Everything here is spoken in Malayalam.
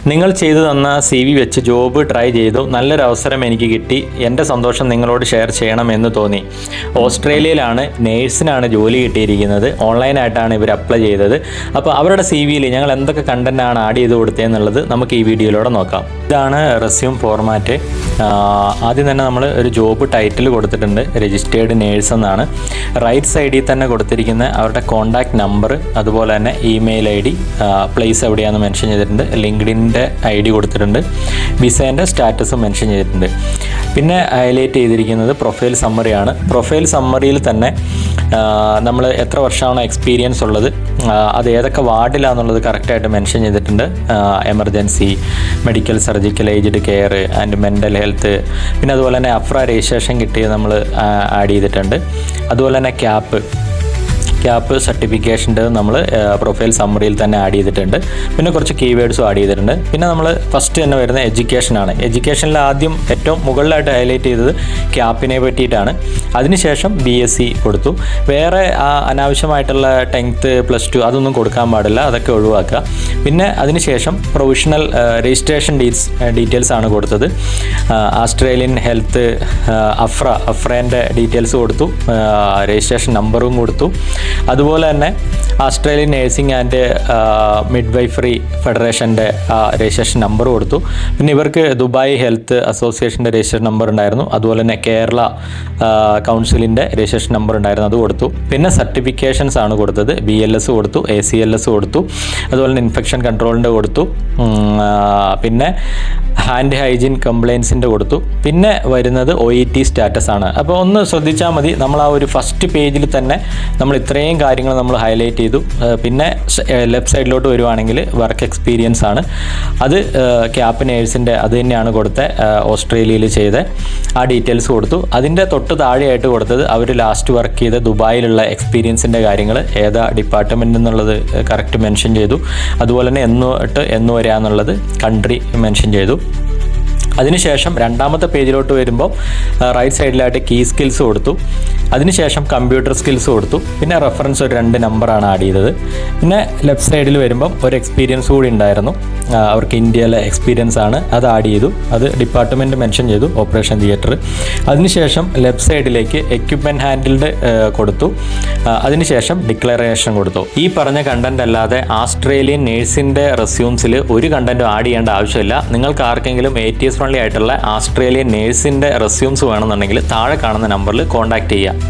നിങ്ങൾ ചെയ്തു തന്ന CV വെച്ച് ജോബ് ട്രൈ ചെയ്തു, നല്ലൊരു അവസരം എനിക്ക് കിട്ടി, എൻ്റെ സന്തോഷം നിങ്ങളോട് ഷെയർ ചെയ്യണമെന്ന് തോന്നി. ഓസ്ട്രേലിയയിലാണ്, നേഴ്സിനാണ് ജോലി കിട്ടിയിരിക്കുന്നത്. ഓൺലൈനായിട്ടാണ് ഇവർ അപ്ലൈ ചെയ്തത്. അപ്പോൾ അവരുടെ CVയിൽ ഞങ്ങൾ എന്തൊക്കെ കണ്ടൻറ്റാണ് ആഡ് ചെയ്ത് കൊടുത്തതെന്നുള്ളത് നമുക്ക് ഈ വീഡിയോയിലൂടെ നോക്കാം. ഇതാണ് റെസ്യൂം ഫോർമാറ്റ്. ആദ്യം തന്നെ നമ്മൾ ഒരു ജോബ് ടൈറ്റിൽ കൊടുത്തിട്ടുണ്ട്, രജിസ്റ്റേർഡ് നേഴ്സ് എന്നാണ്. റൈറ്റ് സൈഡിൽ തന്നെ കൊടുത്തിരിക്കുന്ന അവരുടെ കോൺടാക്റ്റ് നമ്പർ, അതുപോലെ തന്നെ ഇമെയിൽ ID, പ്ലേസ് എവിടെയാണെന്ന് മെൻഷൻ ചെയ്തിട്ടുണ്ട്, ലിങ്ക്ഡിൻ്റെ ID കൊടുത്തിട്ടുണ്ട്, വിസേൻ്റെ സ്റ്റാറ്റസും മെൻഷൻ ചെയ്തിട്ടുണ്ട്. പിന്നെ ഹൈലൈറ്റ് ചെയ്തിരിക്കുന്നത് പ്രൊഫൈൽ സമ്മറിയാണ്. പ്രൊഫൈൽ സമ്മറിയിൽ തന്നെ നമ്മൾ എത്ര വർഷമാണോ എക്സ്പീരിയൻസ് ഉള്ളത്, അത് ഏതൊക്കെ വാർഡിലാണെന്നുള്ളത് കറക്റ്റായിട്ട് മെൻഷൻ ചെയ്തിട്ടുണ്ട്. Emergency, medical, surgical, aged care and mental health, പിന്നെ അതുപോലെ തന്നെ അഫ്ര രജിസ്ട്രേഷൻ കിട്ടിയത് നമ്മൾ ആഡ് ചെയ്തിട്ടുണ്ട്. അതുപോലെ തന്നെ ക്യാപ്പ് സർട്ടിഫിക്കേഷൻ്റെ നമ്മൾ പ്രൊഫൈൽ സമ്മറിയിൽ തന്നെ ആഡ് ചെയ്തിട്ടുണ്ട്. പിന്നെ കുറച്ച് കീവേഡ്സും ആഡ് ചെയ്തിട്ടുണ്ട്. പിന്നെ നമ്മൾ ഫസ്റ്റ് തന്നെ വരുന്ന എഡ്യൂക്കേഷനാണ്. എഡ്യൂക്കേഷനിൽ ആദ്യം ഏറ്റവും മുകളിലായിട്ട് ഹൈലൈറ്റ് ചെയ്തത് ക്യാപ്പിനെ പറ്റിയിട്ടാണ്. അതിനുശേഷം BSc കൊടുത്തു. വേറെ അനാവശ്യമായിട്ടുള്ള 10th +2 അതൊന്നും കൊടുക്കാൻ പാടില്ല, അതൊക്കെ ഒഴിവാക്കുക. പിന്നെ അതിനുശേഷം പ്രൊവിഷണൽ രജിസ്ട്രേഷൻ ഡീറ്റെയിൽസ് ആണ് കൊടുത്തത്. ആസ്ട്രേലിയൻ ഹെൽത്ത്, അഫ്രേൻ്റെ ഡീറ്റെയിൽസ് കൊടുത്തു, രജിസ്ട്രേഷൻ നമ്പറും കൊടുത്തു. അതുപോലെ തന്നെ ആസ്ട്രേലിയൻ നേഴ്സിംഗ് ആൻഡ് മിഡ്വൈഫറി ഫെഡറേഷൻ്റെ രജിസ്ട്രേഷൻ നമ്പർ കൊടുത്തു. പിന്നെ ഇവർക്ക് ദുബായ് ഹെൽത്ത് അസോസിയേഷൻ്റെ രജിസ്ട്രേഷൻ നമ്പർ ഉണ്ടായിരുന്നു. അതുപോലെ തന്നെ കേരള കൗൺസിലിൻ്റെ രജിസ്ട്രേഷൻ നമ്പർ ഉണ്ടായിരുന്നു, അത് കൊടുത്തു. പിന്നെ സർട്ടിഫിക്കേഷൻസ് ആണ് കൊടുത്തത്. BLS കൊടുത്തു, ACLS കൊടുത്തു, അതുപോലെ തന്നെ ഇൻഫെക്ഷൻ കൺട്രോളിൻ്റെ കൊടുത്തു. പിന്നെ ഹാൻഡ് ഹൈജീൻ കംപ്ലയിൻസിൻ്റെ കൊടുത്തു. പിന്നെ വരുന്നത് OET സ്റ്റാറ്റസ് ആണ്. അപ്പോൾ ഒന്ന് ശ്രദ്ധിച്ചാൽ മതി, നമ്മൾ ആ ഒരു ഫസ്റ്റ് പേജിൽ തന്നെ നമ്മൾ ഇത്രയും കാര്യങ്ങൾ നമ്മൾ ഹൈലൈറ്റ് ചെയ്തു. പിന്നെ ലെഫ്റ്റ് സൈഡിലോട്ട് വരുവാണെങ്കിൽ വർക്ക് എക്സ്പീരിയൻസ് ആണ്. അത് ക്യാപ്പ് നേഴ്സിൻ്റെ അത് തന്നെയാണ് കൊടുത്തത്, ഓസ്ട്രേലിയയിൽ ചെയ്ത ആ ഡീറ്റെയിൽസ് കൊടുത്തു. അതിൻ്റെ തൊട്ട് താഴെയായിട്ട് കൊടുത്തത് അവർ ലാസ്റ്റ് വർക്ക് ചെയ്ത ദുബായിലുള്ള എക്സ്പീരിയൻസിൻ്റെ കാര്യങ്ങൾ, ഏതാ ഡിപ്പാർട്ട്മെൻ്റ് എന്നുള്ളത് കറക്റ്റ് മെൻഷൻ ചെയ്തു. അതുപോലെ തന്നെ എന്ന് വരാന്നുള്ളത് കൺട്രി മെൻഷൻ ചെയ്തു. അതിനുശേഷം രണ്ടാമത്തെ പേജിലോട്ട് വരുമ്പോൾ റൈറ്റ് സൈഡിലായിട്ട് കീ സ്കിൽസ് കൊടുത്തു. അതിനുശേഷം കമ്പ്യൂട്ടർ സ്കിൽസ് കൊടുത്തു. പിന്നെ റെഫറൻസ് ഒരു 2 നമ്പറാണ് ആഡ് ചെയ്തത്. പിന്നെ ലെഫ്റ്റ് സൈഡിൽ വരുമ്പം ഒരു എക്സ്പീരിയൻസ് കൂടി ഉണ്ടായിരുന്നു, അവർക്ക് ഇന്ത്യയിലെ എക്സ്പീരിയൻസ് ആണ്, അത് ആഡ് ചെയ്തു. അത് ഡിപ്പാർട്ട്മെൻറ്റ് മെൻഷൻ ചെയ്തു, ഓപ്പറേഷൻ തിയേറ്റർ. അതിനുശേഷം ലെഫ്റ്റ് സൈഡിലേക്ക് എക്യുപ്മെൻറ്റ് ഹാൻഡിൽഡ് കൊടുത്തു. അതിനുശേഷം ഡിക്ലറേഷൻ കൊടുത്തു. ഈ പറഞ്ഞ കണ്ടന്റ് അല്ലാതെ ആസ്ട്രേലിയൻ നേഴ്സിൻ്റെ റെസ്യൂംസിൽ ഒരു കണ്ടന്റും ആഡ് ചെയ്യേണ്ട ആവശ്യമില്ല. നിങ്ങൾക്ക് ആർക്കെങ്കിലും ATS ഫ്രണ്ട്ലി ആയിട്ടുള്ള ആസ്ട്രേലിയൻ നേഴ്സിൻ്റെ റെസ്യൂംസ് വേണമെന്നുണ്ടെങ്കിൽ താഴെ കാണുന്ന നമ്പറിൽ കോൺടാക്റ്റ് ചെയ്യുക.